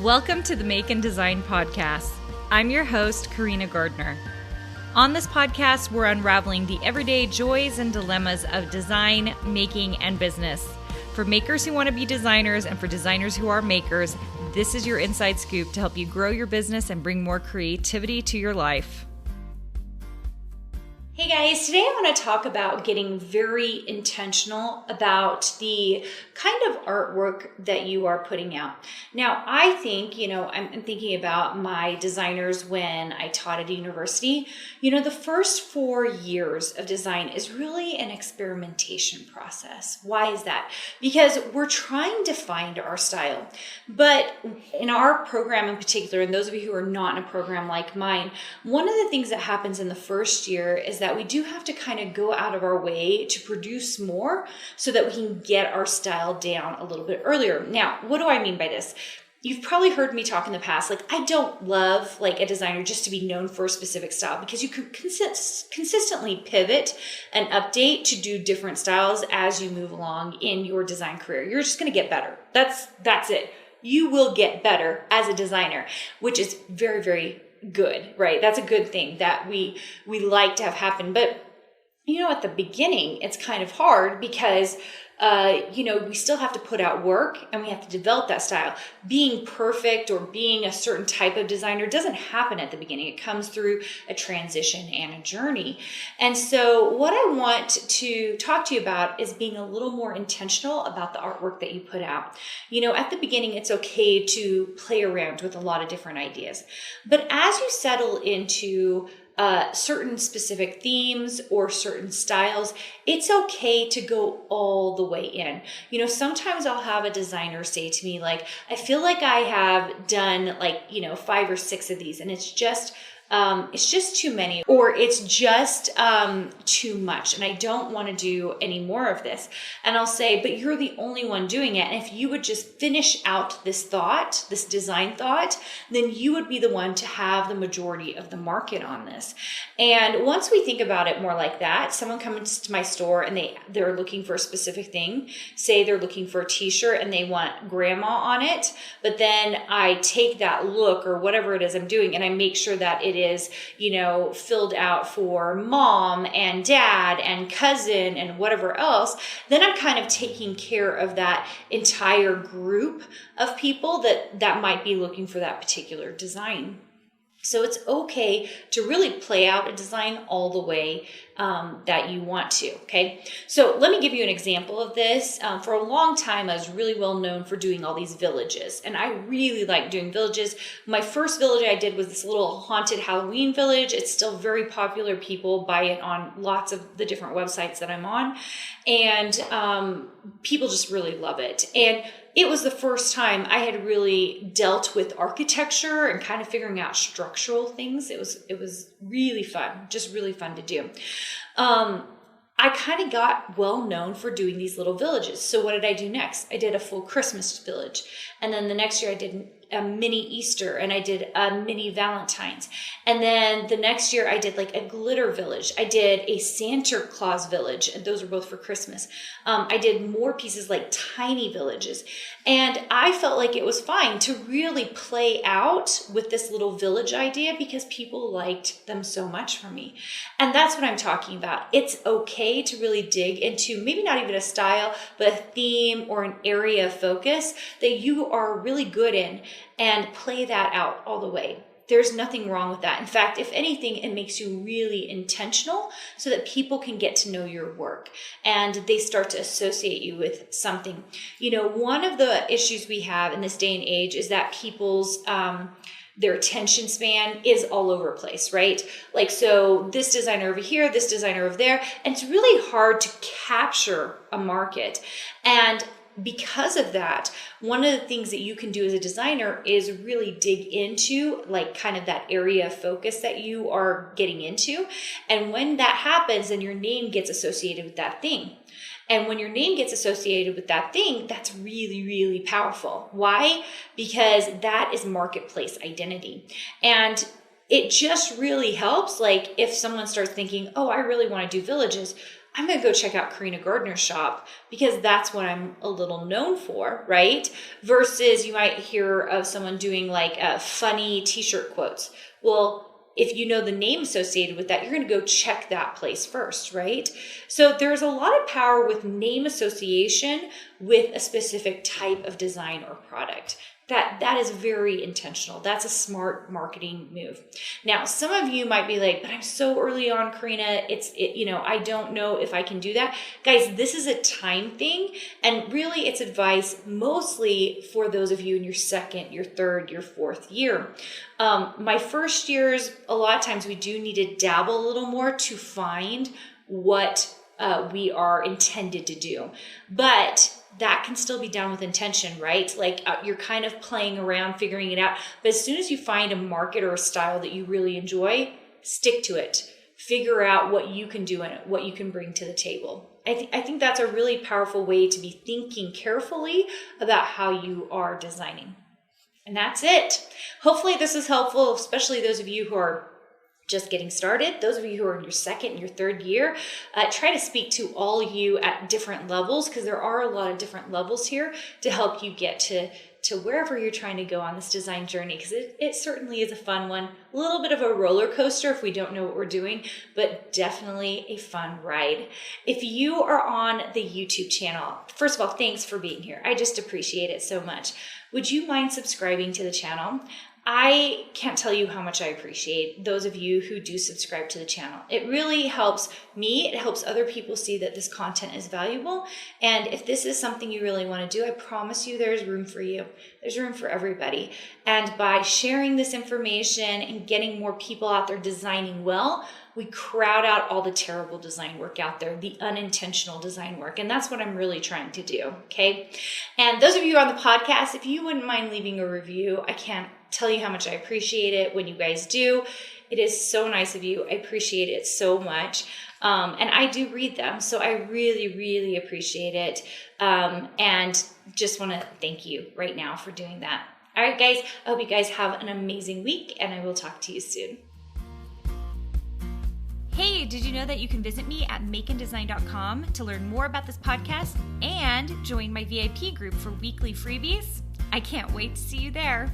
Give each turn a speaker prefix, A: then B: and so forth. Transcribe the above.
A: Welcome to the Make and Design Podcast. I'm your host, Carina Gardner. On this podcast, we're unraveling the everyday joys and dilemmas of design, making, and business. For makers who want to be designers and for designers who are makers, this is your inside scoop to help you grow your business and bring more creativity to your life. Hey guys, today I want to talk about getting very intentional about the kind of artwork that you are putting out. Now, I think, I'm thinking about my designers when I taught at a university. The first 4 years of design is really an experimentation process. Why is that? Because we're trying to find our style. But in our program in particular, and those of you who are not in a program like mine, one of the things that happens in the first year is that we do have to kind of go out of our way to produce more so that we can get our style down a little bit earlier. Now, what do I mean by this? You've probably heard me talk in the past, I don't love a designer just to be known for a specific style, because you can consistently pivot and update to do different styles as you move along in your design career. You're just going to get better. That's it. You will get better as a designer, which is very, very good, right? That's a good thing that we like to have happen. But, at the beginning, it's kind of hard because, we still have to put out work and we have to develop that style. Being perfect or being a certain type of designer doesn't happen at the beginning. It comes through a transition and a journey. And so what I want to talk to you about is being a little more intentional about the artwork that you put out. At the beginning, it's okay to play around with a lot of different ideas. But as you settle into certain specific themes or certain styles, it's okay to go all the way in. Sometimes I'll have a designer say to me, I feel like I have done 5 or 6 of these and it's just too many, or it's just too much, and I don't want to do any more of this. And I'll say, but you're the only one doing it. And if you would just finish out this design thought, then you would be the one to have the majority of the market on this. And once we think about it more like that, someone comes to my store and they're looking for a specific thing. Say they're looking for a t-shirt and they want grandma on it, but then I take that look or whatever it is I'm doing and I make sure that it is, filled out for mom and dad and cousin and whatever else, then I'm kind of taking care of that entire group of people that might be looking for that particular design. So it's okay to really play out a design all the way that you want to, okay? So let me give you an example of this. For a long time, I was really well known for doing all these villages, and I really like doing villages. My first village I did was this little haunted Halloween village. It's still very popular. People buy it on lots of the different websites that I'm on, and people just really love it. And it was the first time I had really dealt with architecture and kind of figuring out structural things. It was really fun, just really fun to do. I kind of got well known for doing these little villages. So what did I do next? I did a full Christmas village. And then the next year I did a mini Easter and I did a mini Valentine's. And then the next year I did a glitter village. I did a Santa Claus village, and those were both for Christmas. I did more pieces like tiny villages. And I felt like it was fine to really play out with this little village idea because people liked them so much for me. And that's what I'm talking about. It's okay to really dig into maybe not even a style, but a theme or an area of focus that you are really good in and play that out all the way. There's nothing wrong with that. In fact, if anything, it makes you really intentional so that people can get to know your work and they start to associate you with something. One of the issues we have in this day and age is that people's their attention span is all over the place, right? So this designer over here, this designer over there, and it's really hard to capture a market. And because of that, one of the things that you can do as a designer is really dig into kind of that area of focus that you are getting into. And when that happens, then your name gets associated with that thing. And when your name gets associated with that thing, that's really, really powerful. Why? Because that is marketplace identity. And it just really helps. If someone starts thinking, oh, I really want to do villages, I'm going to go check out Carina Gardner's shop because that's what I'm a little known for, right? Versus you might hear of someone doing like funny t-shirt quotes. Well, if you know the name associated with that, you're going to go check that place first, right? So there's a lot of power with name association with a specific type of design or product. That is very intentional. That's a smart marketing move. Now, some of you might be like, but I'm so early on, Carina. I don't know if I can do that. Guys, this is a time thing. And really it's advice mostly for those of you in your second, your third, your fourth year. My first years, a lot of times we do need to dabble a little more to find what we are intended to do. But that can still be done with intention, right? Like you're kind of playing around, figuring it out. But as soon as you find a market or a style that you really enjoy, stick to it. Figure out what you can do and what you can bring to the table. I think that's a really powerful way to be thinking carefully about how you are designing. And that's it. Hopefully this is helpful, especially those of you who are just getting started. Those of you who are in your second and your third year, try to speak to all you at different levels because there are a lot of different levels here to help you get to wherever you're trying to go on this design journey, because it certainly is a fun one. A little bit of a roller coaster if we don't know what we're doing, but definitely a fun ride. If you are on the YouTube channel, first of all, thanks for being here. I just appreciate it so much. Would you mind subscribing to the channel? I can't tell you how much I appreciate those of you who do subscribe to the channel. It really helps me. It helps other people see that this content is valuable. And if this is something you really want to do, I promise you there's room for you. There's room for everybody. And by sharing this information and getting more people out there designing well, we crowd out all the terrible design work out there, the unintentional design work. And that's what I'm really trying to do, okay? And those of you on the podcast, if you wouldn't mind leaving a review, I can't tell you how much I appreciate it when you guys do. It is so nice of you. I appreciate it so much. And I do read them, so I really, really appreciate it. And just want to thank you right now for doing that. All right, guys, I hope you guys have an amazing week, and I will talk to you soon. Hey, did you know that you can visit me at makeanddesign.com to learn more about this podcast and join my VIP group for weekly freebies? I can't wait to see you there.